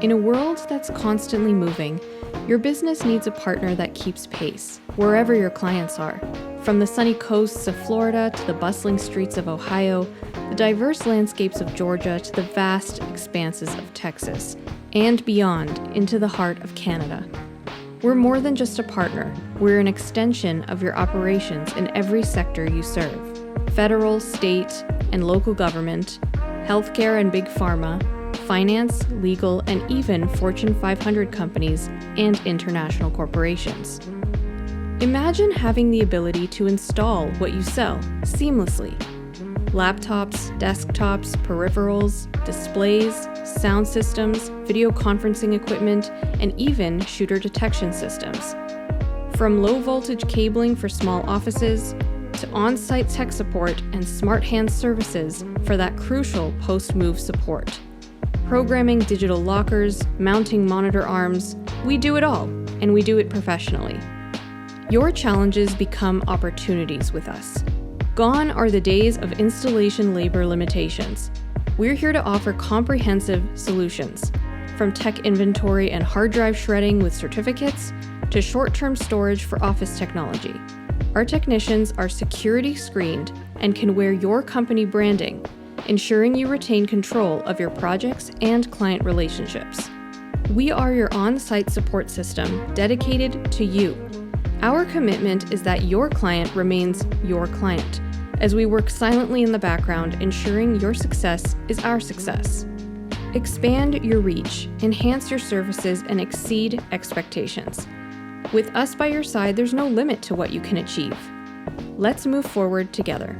In a world that's constantly moving, your business needs a partner that keeps pace, wherever your clients are. From the sunny coasts of Florida to the bustling streets of Ohio, the diverse landscapes of Georgia to the vast expanses of Texas, and beyond into the heart of Canada. We're more than just a partner, we're an extension of your operations in every sector you serve. Federal, state, and local government, healthcare and big pharma, finance, legal, and even Fortune 500 companies and international corporations. Imagine having the ability to install what you sell seamlessly. Laptops, desktops, peripherals, displays, sound systems, video conferencing equipment, and even shooter detection systems. From low-voltage cabling for small offices to on-site tech support and smart hand services for that crucial post-move support. Programming digital lockers, mounting monitor arms, we do it all, and we do it professionally. Your challenges become opportunities with us. Gone are the days of installation labor limitations. We're here to offer comprehensive solutions, from tech inventory and hard drive shredding with certificates to short-term storage for office technology. Our technicians are security screened and can wear your company branding, ensuring you retain control of your projects and client relationships. We are your on-site support system dedicated to you. Our commitment is that your client remains your client, as we work silently in the background, ensuring your success is our success. Expand your reach, enhance your services, and exceed expectations. With us by your side, there's no limit to what you can achieve. Let's move forward together.